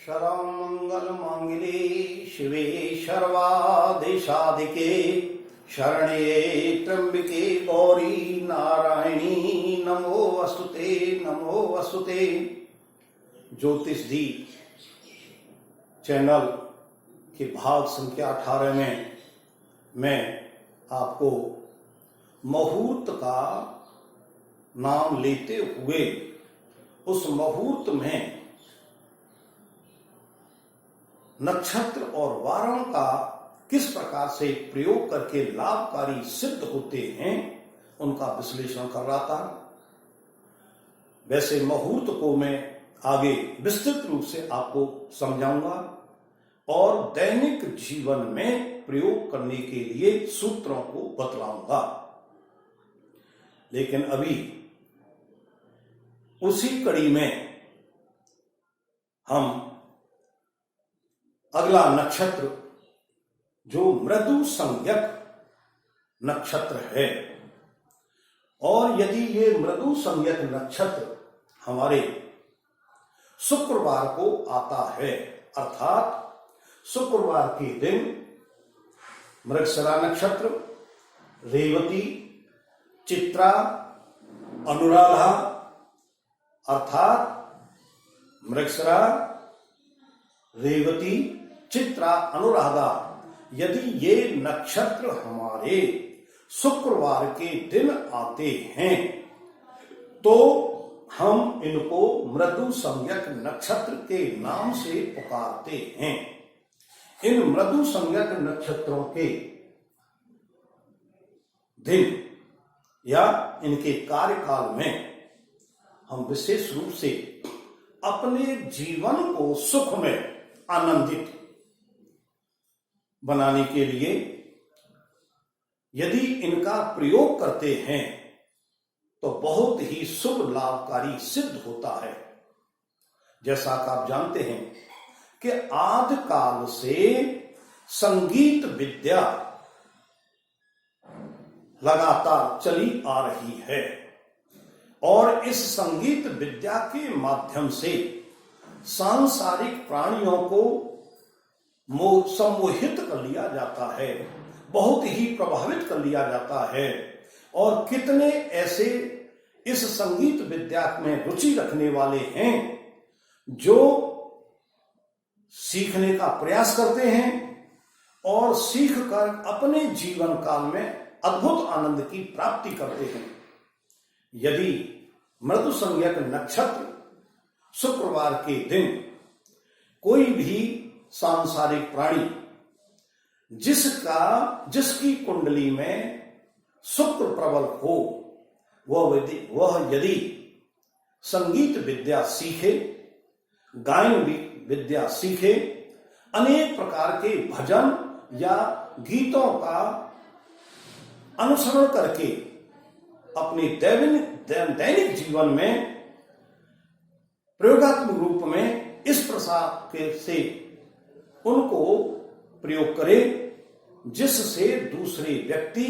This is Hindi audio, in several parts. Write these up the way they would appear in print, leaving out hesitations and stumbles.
सर्वमंगल मांगल्ये शिवे सर्वादेशादिके शरण्ये त्र्यंबके गौरी नारायणी नमो अस्तुते। ज्योतिष दी चैनल के भाग संख्या 18 में मैं आपको मुहूर्त का नाम लेते हुए उस मुहूर्त में नक्षत्र और वारों का किस प्रकार से प्रयोग करके लाभकारी सिद्ध होते हैं उनका विश्लेषण कर रहा था। वैसे मुहूर्त को मैं आगे विस्तृत रूप से आपको समझाऊंगा और दैनिक जीवन में प्रयोग करने के लिए सूत्रों को बतलाऊंगा। लेकिन अभी उसी कड़ी में हम अगला नक्षत्र जो मृदु संज्ञक नक्षत्र है, और यदि ये मृदु संज्ञक नक्षत्र हमारे शुक्रवार को आता है, अर्थात शुक्रवार के दिन मृगशिरा नक्षत्र, रेवती, चित्रा, अनुराधा अर्थात मृगशिरा, रेवती, चित्रा, अनुराधा, यदि ये नक्षत्र हमारे शुक्रवार के दिन आते हैं तो हम इनको मृदु संज्ञक नक्षत्र के नाम से पुकारते हैं। इन मृदु संज्ञक नक्षत्रों के दिन या इनके कार्यकाल में हम विशेष रूप से अपने जीवन को सुख में आनंदित बनाने के लिए यदि इनका प्रयोग करते हैं तो बहुत ही शुभ लाभकारी सिद्ध होता है। जैसा कि आप जानते हैं कि आदि काल से संगीत विद्या लगातार चली आ रही है और इस संगीत विद्या के माध्यम से सांसारिक प्राणियों को सम्मोहित कर लिया जाता है, बहुत ही प्रभावित कर लिया जाता है। और कितने ऐसे इस संगीत विद्या में रुचि रखने वाले हैं जो सीखने का प्रयास करते हैं और सीख कर अपने जीवन काल में अद्भुत आनंद की प्राप्ति करते हैं। यदि मृदु संज्ञक नक्षत्र शुक्रवार के दिन कोई भी सांसारिक प्राणी जिसकी कुंडली में शुक्र प्रबल हो वह यदि संगीत विद्या सीखे, गायन विद्या सीखे, अनेक प्रकार के भजन या गीतों का अनुसरण करके अपने दैनिक जीवन में प्रयोगात्मक रूप में इस प्रकार से उनको प्रयोग करे जिससे दूसरे व्यक्ति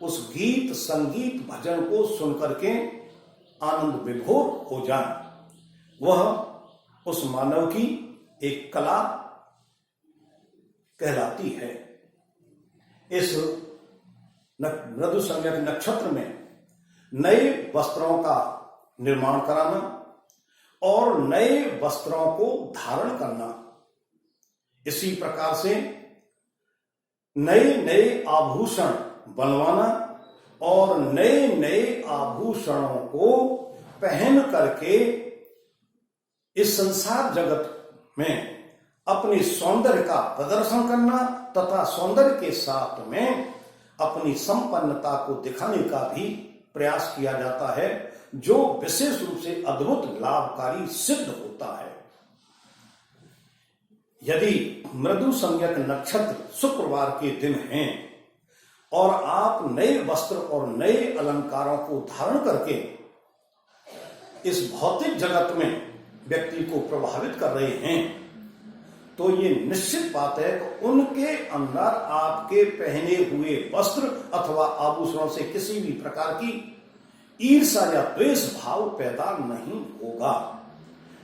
उस गीत, संगीत, भजन को सुनकर के आनंद विभोर हो जाए। वह उस मानव की एक कला कहलाती है। इस मृदु संज्ञक नक्षत्र में नए वस्त्रों का निर्माण कराना और नए वस्त्रों को धारण करना, इसी प्रकार से नए आभूषण बनवाना और नए आभूषणों को पहन करके इस संसार जगत में अपने सौंदर्य का प्रदर्शन करना तथा सौंदर्य के साथ में अपनी संपन्नता को दिखाने का भी प्रयास किया जाता है, जो विशेष रूप से अद्भुत लाभकारी सिद्ध होता है। यदि मृदु संज्ञक नक्षत्र शुक्रवार के दिन हैं और आप नए वस्त्र और नए अलंकारों को धारण करके इस भौतिक जगत में व्यक्ति को प्रभावित कर रहे हैं तो ये निश्चित बात है कि उनके अंदर आपके पहने हुए वस्त्र अथवा आभूषणों से किसी भी प्रकार की ईर्ष्या या द्वेष भाव पैदा नहीं होगा।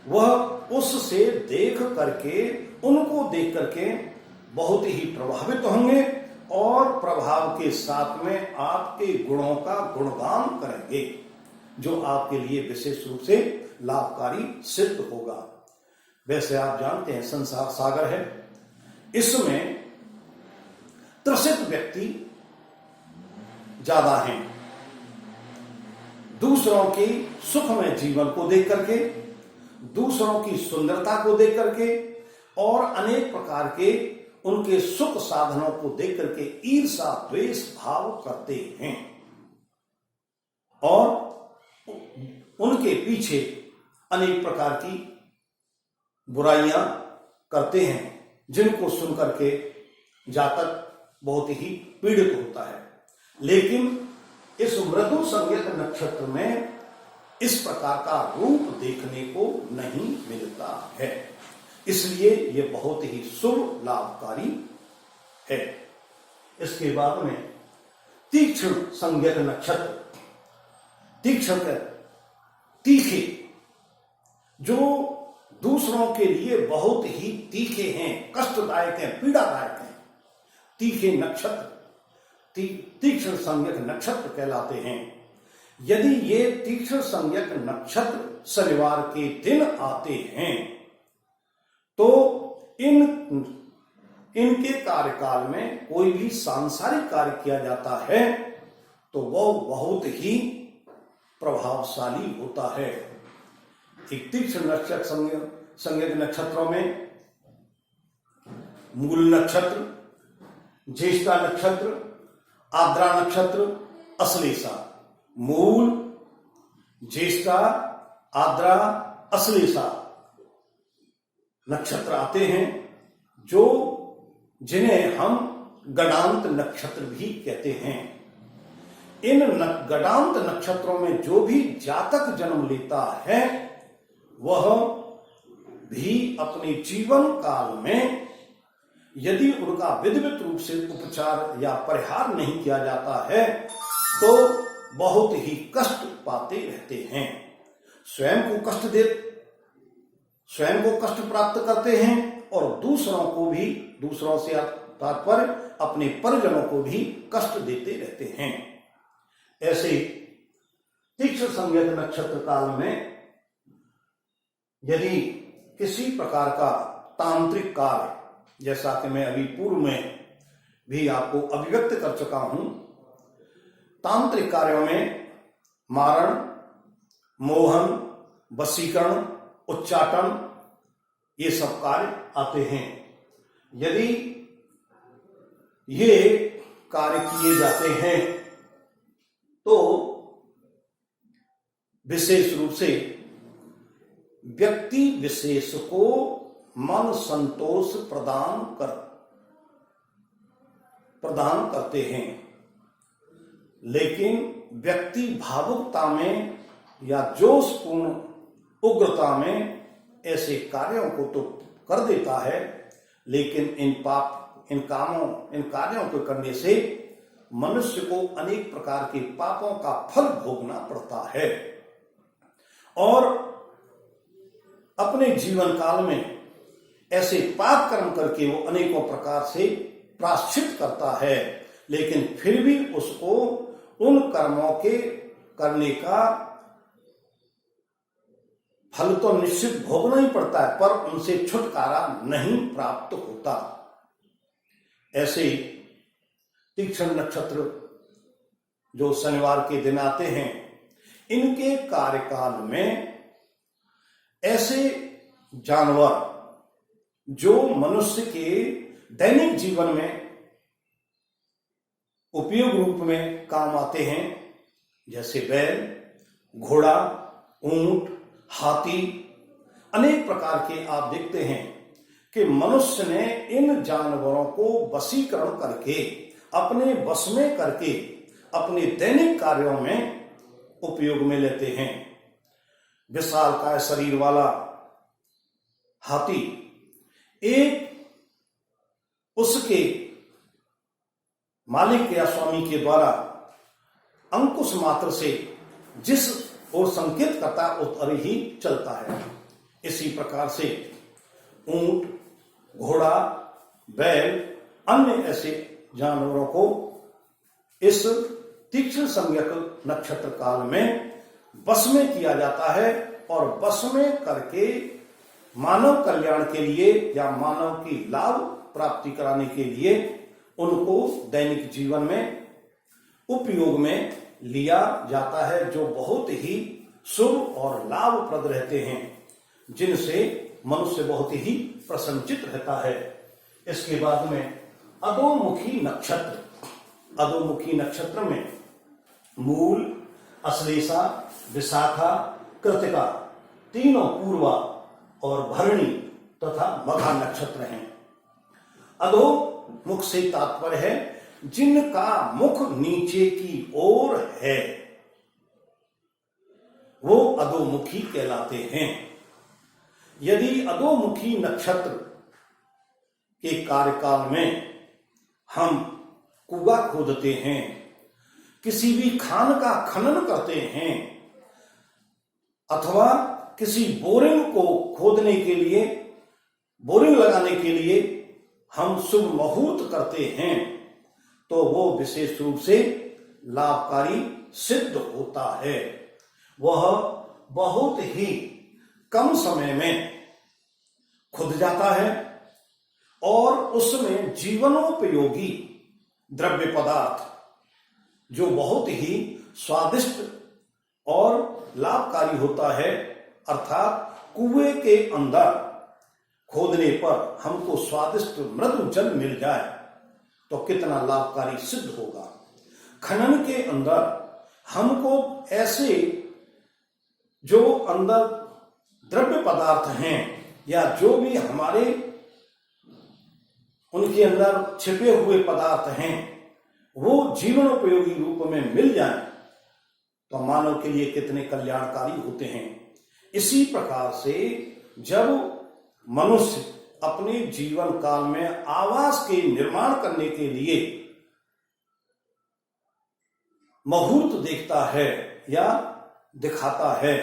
वह उससे देख करके, उनको देख करके बहुत ही प्रभावित होंगे और प्रभाव के साथ में आपके गुणों का गुणगान करेंगे, जो आपके लिए विशेष रूप से लाभकारी सिद्ध होगा। वैसे आप जानते हैं संसार सागर है, इसमें त्रसित व्यक्ति ज्यादा हैं। दूसरों की सुखमय जीवन को देख करके, दूसरों की सुंदरता को देख करके और अनेक प्रकार के उनके सुख साधनों को देख करके ईर्षा द्वेष भाव करते हैं और उनके पीछे अनेक प्रकार की बुराइयां करते हैं, जिनको सुनकर के जातक बहुत ही पीड़ित होता है। लेकिन इस मृदु संज्ञक नक्षत्र में इस प्रकार का रूप देखने को नहीं मिलता है, इसलिए यह बहुत ही शुभ लाभकारी है। इसके बाद में तीक्ष्ण संज्ञक नक्षत्र, तीक्ष्ण तीखे, जो दूसरों के लिए बहुत ही तीखे हैं, कष्टदायक हैं, पीड़ादायक हैं। तीखे नक्षत्र तीक्ष्ण संज्ञक नक्षत्र कहलाते हैं। यदि ये तीक्ष्ण संज्ञक नक्षत्र शनिवार के दिन आते हैं तो इनके कार्यकाल में कोई भी सांसारिक कार्य किया जाता है तो वह बहुत ही प्रभावशाली होता है। एक तीक्ष्ण नक्षत्र संज्ञक नक्षत्रों में मूल नक्षत्र, ज्येष्ठा नक्षत्र, आद्रा नक्षत्र, अश्लेषा। मूल, ज्येष्ठा, आद्रा, अश्लेषा नक्षत्र आते हैं, जिन्हें हम गडांत नक्षत्र भी कहते हैं। इन गडांत नक्षत्रों में जो भी जातक जन्म लेता है वह भी अपने जीवन काल में यदि उनका विधिवत रूप से उपचार या परिहार नहीं किया जाता है तो बहुत ही कष्ट पाते रहते हैं, स्वयं को कष्ट प्राप्त करते हैं और दूसरों को भी, दूसरों से तात्पर्य अपने परिजनों को भी कष्ट देते रहते हैं। ऐसे तीक्ष्ण संज्ञक नक्षत्र काल में यदि किसी प्रकार का तांत्रिक कार्य, जैसा कि मैं अभी पूर्व में भी आपको अभिव्यक्त कर चुका हूं, तांत्रिक कार्यों में मारण, मोहन, वशीकरण, उच्चाटन, ये सब कार्य आते हैं। यदि ये कार्य किए जाते हैं तो विशेष रूप से व्यक्ति विशेष को मन संतोष प्रदान करते हैं, लेकिन व्यक्ति भावुकता में या जोशपूर्ण उग्रता में ऐसे कार्यों को तो कर देता है, लेकिन इन कार्यों को करने से मनुष्य को अनेक प्रकार के पापों का फल भोगना पड़ता है और अपने जीवन काल में ऐसे पाप कर्म करके वो अनेकों प्रकार से प्रायश्चित करता है, लेकिन फिर भी उसको उन कर्मों के करने का फल तो निश्चित भोगना ही पड़ता है, पर उनसे छुटकारा नहीं प्राप्त होता। ऐसे तीक्ष्ण नक्षत्र जो शनिवार के दिन आते हैं, इनके कार्यकाल में ऐसे जानवर जो मनुष्य के दैनिक जीवन में उपयोग रूप में काम आते हैं, जैसे बैल, घोड़ा, ऊंट, हाथी, अनेक प्रकार के आप देखते हैं कि मनुष्य ने इन जानवरों को वशीकरण करके, अपने वश में करके अपने दैनिक कार्यों में उपयोग में लेते हैं। विशालकाय शरीर वाला हाथी उसके मालिक या स्वामी के द्वारा अंकुश मात्र से जिस ओर संकेत करता उस ओर ही चलता है। इसी प्रकार से ऊंट, घोड़ा, बैल, अन्य ऐसे जानवरों को इस तीक्ष्ण संज्ञक नक्षत्र काल में वश में किया जाता है और वश में करके मानव कल्याण के लिए या मानव की लाभ प्राप्ति कराने के लिए उनको दैनिक जीवन में उपयोग में लिया जाता है, जो बहुत ही शुभ और लाभप्रद रहते हैं, जिनसे मनुष्य बहुत ही प्रसन्नचित रहता है। इसके बाद में अधोमुखी नक्षत्र। अधोमुखी नक्षत्र में मूल, अश्लेषा, विशाखा, कृतिका तीनों पूर्वा और भरणी तथा मघा नक्षत्र हैं। अधोमुख से तात्पर्य है जिनका मुख नीचे की ओर है, वो अधोमुखी कहलाते हैं। यदि अधोमुखी नक्षत्र के कार्यकाल में हम कुआं खोदते हैं, किसी भी खान का खनन करते हैं अथवा किसी बोरिंग को खोदने के लिए, बोरिंग लगाने के लिए हम शुभ मुहूर्त करते हैं, तो वो विशेष रूप से लाभकारी सिद्ध होता है। वह बहुत ही कम समय में खुद जाता है और उसमें जीवनोपयोगी द्रव्य पदार्थ जो बहुत ही स्वादिष्ट और लाभकारी होता है, अर्थात कुएं के अंदर खोदने पर हमको स्वादिष्ट मृदु जल मिल जाए तो कितना लाभकारी सिद्ध होगा। खनन के अंदर हमको ऐसे जो अंदर द्रव्य पदार्थ हैं या जो भी हमारे उनके अंदर छिपे हुए पदार्थ हैं, वो जीवनोपयोगी रूप में मिल जाए तो मानव के लिए कितने कल्याणकारी होते हैं। इसी प्रकार से जब मनुष्य अपने जीवन काल में आवास के निर्माण करने के लिए मुहूर्त देखता है या दिखाता है,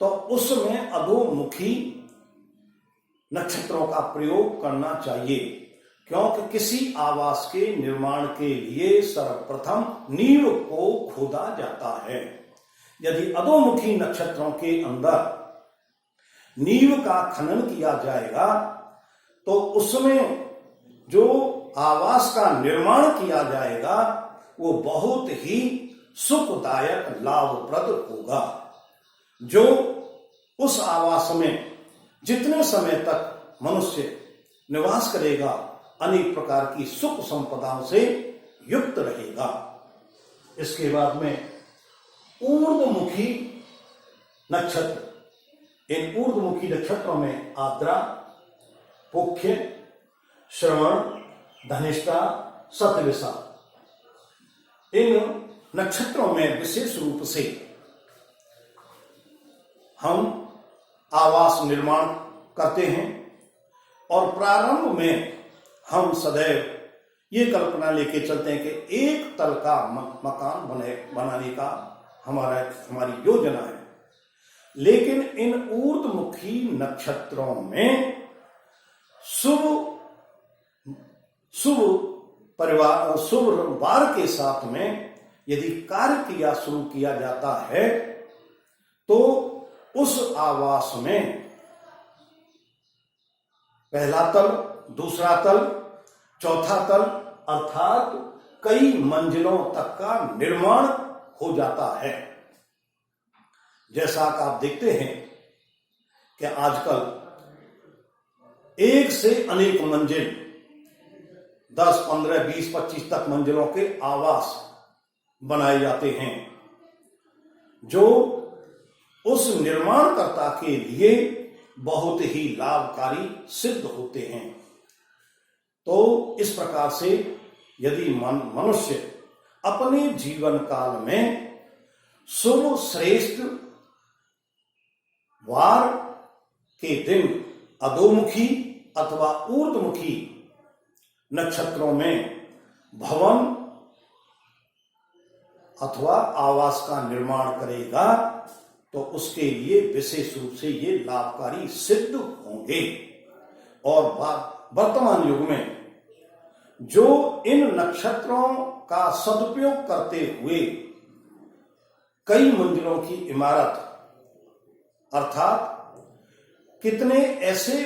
तो उसमें अधोमुखी नक्षत्रों का प्रयोग करना चाहिए, क्योंकि किसी आवास के निर्माण के लिए सर्वप्रथम नींव को खोदा जाता है। यदि अधोमुखी नक्षत्रों के अंदर नींव का खनन किया जाएगा तो उसमें जो आवास का निर्माण किया जाएगा वो बहुत ही सुखदायक लाभप्रद होगा, जो उस आवास में जितने समय तक मनुष्य निवास करेगा अनेक प्रकार की सुख संपदाओं से युक्त रहेगा। इसके बाद में ऊर्ध्वमुखी नक्षत्र। इन ऊर्ध्वमुखी नक्षत्रों में आद्रा, पुख्य, श्रवण, धनिष्ठा, शतविषा, इन नक्षत्रों में विशेष रूप से हम आवास निर्माण करते हैं और प्रारंभ में हम सदैव ये कल्पना लेके चलते हैं कि एक तल का मकान बनाने का हमारी योजना है। लेकिन इन ऊर्ध्वमुखी नक्षत्रों में शुभ परिवार, शुभ वार के साथ में यदि कार्य शुरू किया जाता है तो उस आवास में पहला तल, दूसरा तल, चौथा तल अर्थात कई मंजिलों तक का निर्माण हो जाता है। जैसा कि आप देखते हैं कि आजकल एक से अनेक मंजिल 10, 15, 20, 25 तक मंजिलों के आवास बनाए जाते हैं, जो उस निर्माणकर्ता के लिए बहुत ही लाभकारी सिद्ध होते हैं। तो इस प्रकार से यदि मनुष्य अपने जीवन काल में शुभ श्रेष्ठ वार के दिन अधोमुखी अथवा ऊर्ध्वमुखी नक्षत्रों में भवन अथवा आवास का निर्माण करेगा तो उसके लिए विशेष रूप से ये लाभकारी सिद्ध होंगे। और वर्तमान युग में जो इन नक्षत्रों का सदुपयोग करते हुए कई मंजिलों की इमारत, अर्थात कितने ऐसे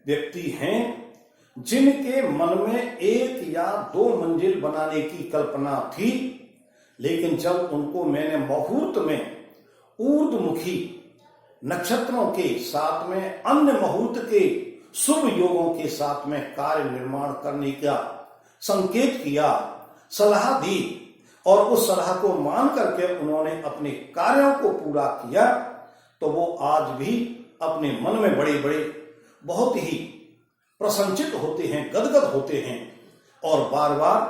व्यक्ति हैं जिनके मन में 1 या 2 मंजिल बनाने की कल्पना थी, लेकिन जब उनको मैंने मुहूर्त में ऊर्ध्वमुखी नक्षत्रों के साथ में अन्य मुहूर्त के शुभ योगों के साथ में कार्य निर्माण करने का संकेत किया, सलाह दी, और उस सलाह को मान करके उन्होंने अपने कार्यों को पूरा किया, तो वो आज भी अपने मन में बड़े बड़े बहुत ही प्रसन्नचित होते हैं, गदगद होते हैं और बार बार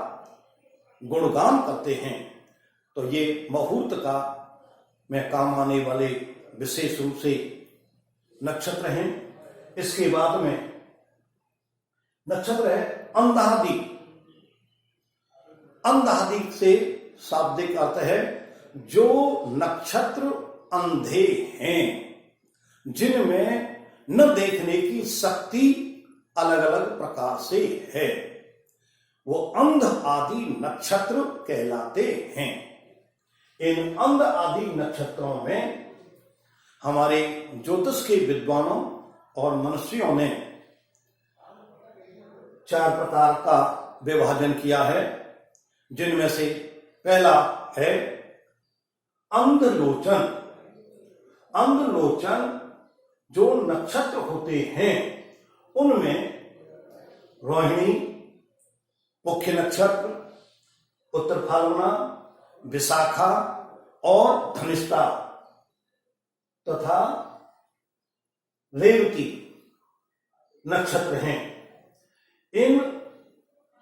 गुणगान करते हैं। तो ये मुहूर्त का में काम आने वाले विशेष रूप से नक्षत्र हैं। इसके बाद में नक्षत्र है अंधादि। अंधादि से शाब्दिक अर्थ है जो नक्षत्र अंधे हैं, जिनमें न देखने की शक्ति अलग अलग प्रकार से है, वो अंध आदि नक्षत्र कहलाते हैं। इन अंध आदि नक्षत्रों में हमारे ज्योतिष के विद्वानों और मनुष्यों ने 4 प्रकार का विभाजन किया है, जिनमें से पहला है अंधलोचन। अंधलोचन जो नक्षत्र होते हैं उनमें रोहिणी, मुख्य नक्षत्र, उत्तर फाल्गुना, विशाखा और धनिष्ठा तथा रेवती नक्षत्र हैं।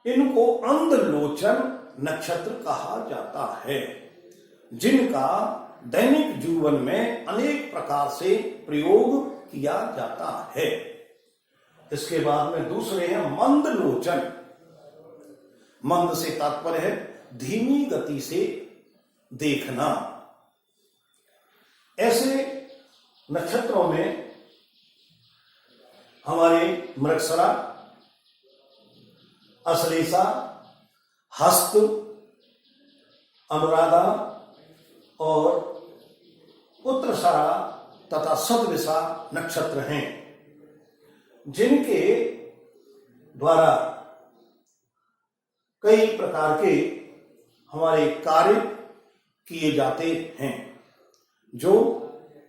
इनको अंधलोचन नक्षत्र कहा जाता है, जिनका दैनिक जीवन में अनेक प्रकार से प्रयोग किया जाता है। इसके बाद में दूसरे हैं मंदलोचन। मंद से तात्पर्य है धीमी गति से देखना। ऐसे नक्षत्रों में हमारे मृगशिरा, अश्लेषा, हस्त, अनुराधा और उत्तरसारा तथा सदविशा नक्षत्र हैं, जिनके द्वारा कई प्रकार के हमारे कार्य किए जाते हैं, जो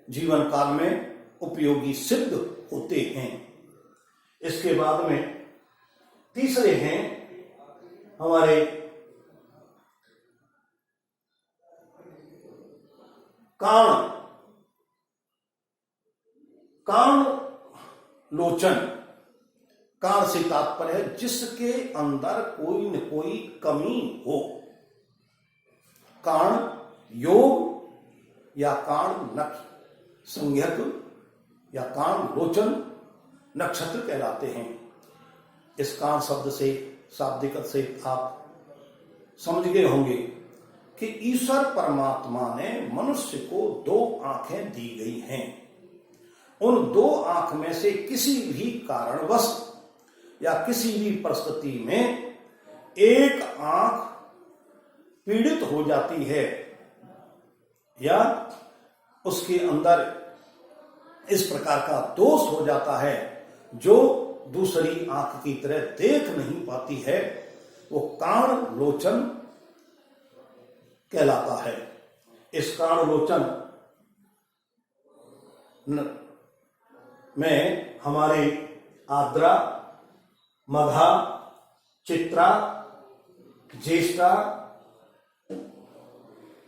जीवन काल में उपयोगी सिद्ध होते हैं। इसके बाद में तीसरे हैं हमारे काण लोचन। काण से तात्पर्य है जिसके अंदर कोई न कोई कमी हो। काण योग या काण संज्ञक या काण लोचन नक्षत्र कहलाते हैं। इस काण शब्द से शाब्दिक अर्थ से आप समझ गए होंगे कि ईश्वर परमात्मा ने मनुष्य को 2 आंखें दी गई हैं। उन 2 आंख में से किसी भी कारणवश या किसी भी परिस्थिति में एक आंख पीड़ित हो जाती है या उसके अंदर इस प्रकार का दोष हो जाता है जो दूसरी आंख की तरह देख नहीं पाती है, वो काण लोचन कहलाता है। इस काण लोचन में हमारे आद्रा, मघा, चित्रा, ज्येष्ठा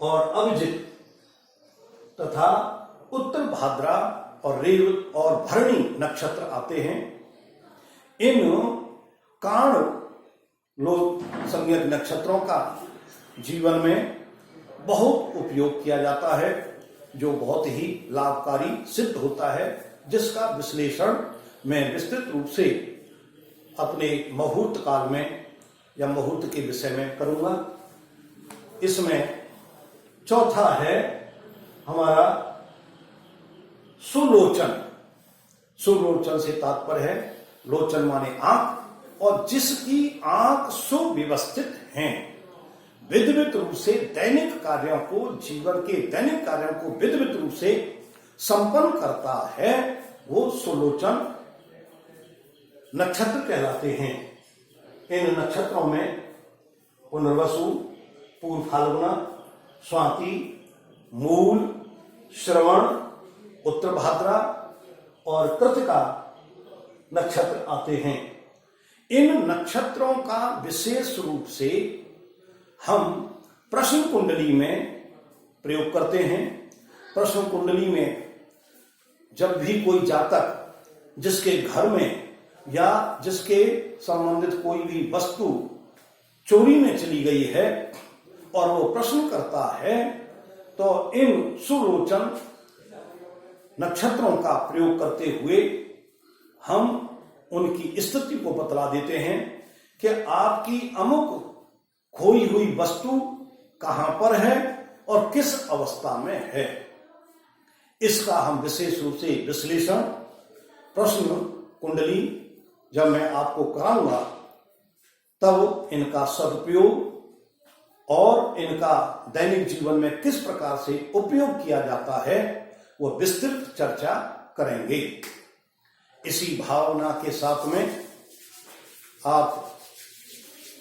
और अभिजित तथा उत्तर भाद्रा और रेव और भरणी नक्षत्र आते हैं। इन काण संज्ञक नक्षत्रों का जीवन में बहुत उपयोग किया जाता है, जो बहुत ही लाभकारी सिद्ध होता है, जिसका विश्लेषण मैं विस्तृत रूप से अपने मुहूर्त काल में या मुहूर्त के विषय में करूंगा। इसमें चौथा है हमारा सुलोचन, सुलोचन से तात्पर्य है, लोचन माने आंख, और जिसकी आंख सुव्यवस्थित हैं, विधिवत रूप से दैनिक कार्यों को, जीवन के दैनिक कार्यों को विधिवत रूप से संपन्न करता है, वो सुलोचन नक्षत्र कहलाते हैं। इन नक्षत्रों में पुनर्वसु, पूर्व फाल्गुना, स्वाति, मूल, श्रवण, उत्तरभाद्रा और कृतिका नक्षत्र आते हैं। इन नक्षत्रों का विशेष रूप से हम प्रश्न कुंडली में प्रयोग करते हैं। प्रश्न कुंडली में जब भी कोई जातक जिसके घर में या जिसके संबंधित कोई भी वस्तु चोरी में चली गई है और वो प्रश्न करता है, तो इन सुलोचन नक्षत्रों का प्रयोग करते हुए हम उनकी स्थिति को बतला देते हैं कि आपकी अमुक खोई हुई वस्तु कहां पर है और किस अवस्था में है। इसका हम विशेष रूप से विश्लेषण प्रश्न कुंडली जब मैं आपको कराऊंगा, तब इनका सदुपयोग और इनका दैनिक जीवन में किस प्रकार से उपयोग किया जाता है, वो विस्तृत चर्चा करेंगे। इसी भावना के साथ में आप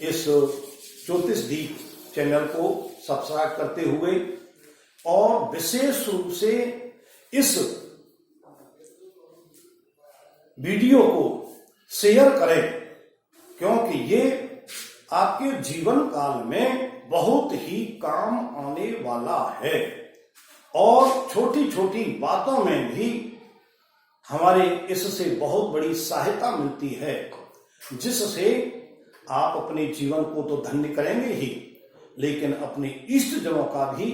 इस ज्योतिषदीप चैनल को सब्सक्राइब करते हुए और विशेष रूप से इस वीडियो को शेयर करें, क्योंकि ये आपके जीवन काल में बहुत ही काम आने वाला है और छोटी छोटी बातों में भी हमारे इससे बहुत बड़ी सहायता मिलती है, जिससे आप अपने जीवन को तो धन्य करेंगे ही, लेकिन अपने इष्ट जनों का भी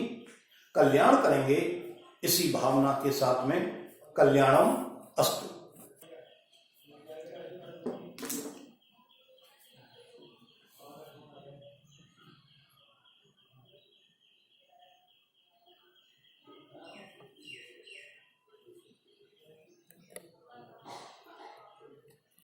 कल्याण करेंगे। इसी भावना के साथ में कल्याणम अस्तु।